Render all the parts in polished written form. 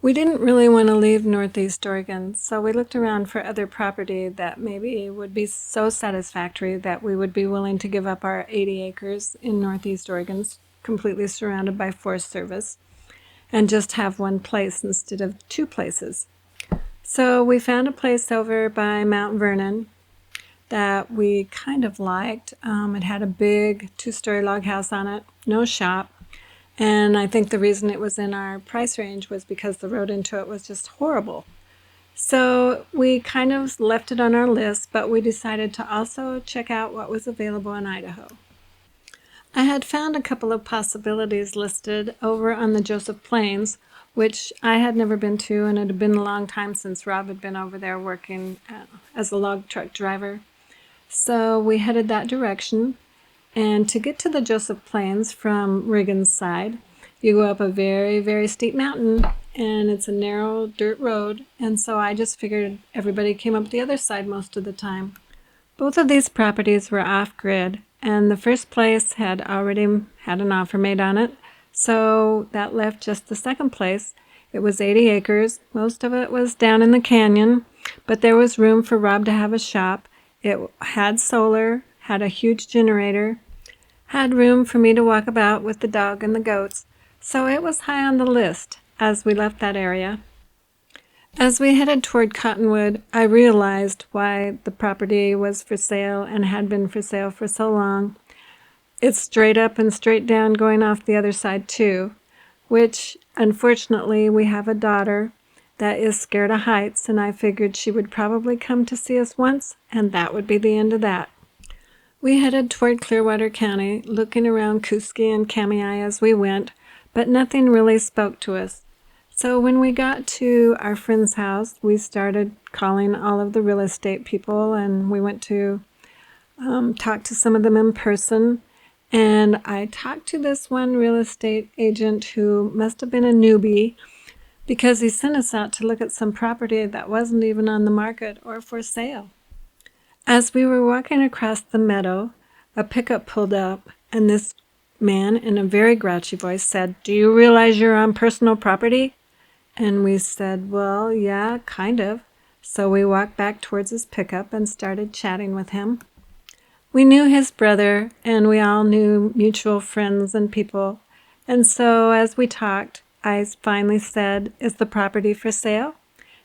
We didn't really want to leave Northeast Oregon, so we looked around for other property that maybe would be so satisfactory that we would be willing to give up our 80 acres in Northeast Oregon, completely surrounded by Forest Service, and just have one place instead of two places. So we found a place over by Mount Vernon that we kind of liked. It had a big 2-story log house on it, no shop. And I think the reason it was in our price range was because the road into it was just horrible. So we kind of left it on our list, but we decided to also check out what was available in Idaho. I had found a couple of possibilities listed over on the Joseph Plains, which I had never been to, and it had been a long time since Rob had been over there working as a log truck driver. So we headed that direction. And to get to the Joseph Plains from Reagan's side, you go up a very, very steep mountain, and it's a narrow dirt road, and so I just figured everybody came up the other side most of the time. Both of these properties were off-grid, and the first place had already had an offer made on it, so that left just the second place. It was 80 acres. Most of it was down in the canyon, but there was room for Rob to have a shop. It had solar, had a huge generator, had room for me to walk about with the dog and the goats, so it was high on the list as we left that area. As we headed toward Cottonwood, I realized why the property was for sale and had been for sale for so long. It's straight up and straight down going off the other side too, which unfortunately we have a daughter that is scared of heights, and I figured she would probably come to see us once, and that would be the end of that. We headed toward Clearwater County, looking around Kuski and Kamei as we went, but nothing really spoke to us. So when we got to our friend's house, we started calling all of the real estate people, and we went to talk to some of them in person. And I talked to this one real estate agent who must have been a newbie, because he sent us out to look at some property that wasn't even on the market or for sale. As we were walking across the meadow, a pickup pulled up, and this man in a very grouchy voice said, "Do you realize you're on personal property?" And we said, "Well, yeah, kind of." So we walked back towards his pickup and started chatting with him. We knew his brother, and we all knew mutual friends and people. And so as we talked, I finally said, "Is the property for sale?"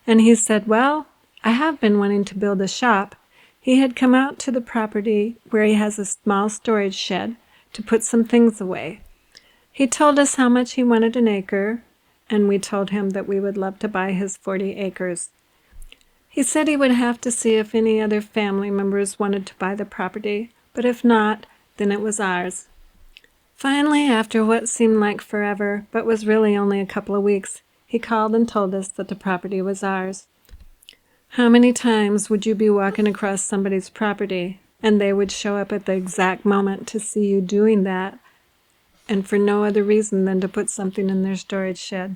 And he said, "Well, I have been wanting to build a shop." He had come out to the property where he has a small storage shed to put some things away. He told us how much he wanted an acre, and we told him that we would love to buy his 40 acres. He said he would have to see if any other family members wanted to buy the property, but if not, then it was ours. Finally, after what seemed like forever, but was really only a couple of weeks, he called and told us that the property was ours. How many times would you be walking across somebody's property and they would show up at the exact moment to see you doing that, and for no other reason than to put something in their storage shed?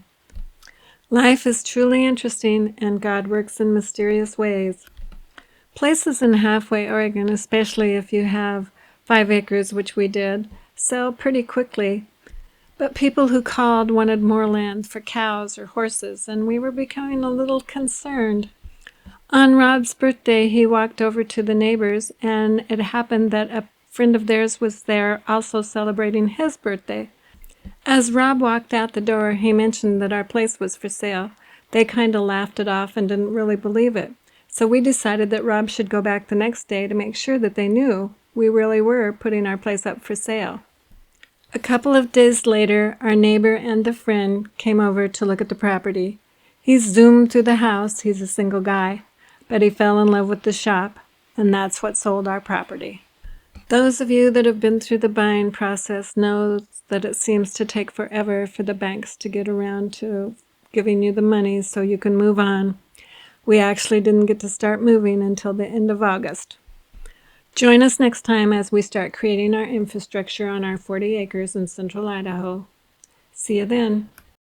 Life is truly interesting, and God works in mysterious ways. Places in halfway Oregon, especially if you have 5 acres, which we did, sell pretty quickly. But people who called wanted more land for cows or horses, and we were becoming a little concerned. On Rob's birthday, he walked over to the neighbors, and it happened that a friend of theirs was there also celebrating his birthday. As Rob walked out the door, he mentioned that our place was for sale. They kind of laughed it off and didn't really believe it. So we decided that Rob should go back the next day to make sure that they knew we really were putting our place up for sale. A couple of days later, our neighbor and the friend came over to look at the property. He zoomed through the house. He's a single guy. But he fell in love with the shop, and that's what sold our property. Those of you that have been through the buying process know that it seems to take forever for the banks to get around to giving you the money so you can move on. We actually didn't get to start moving until the end of August. Join us next time as we start creating our infrastructure on our 40 acres in central Idaho. See you then.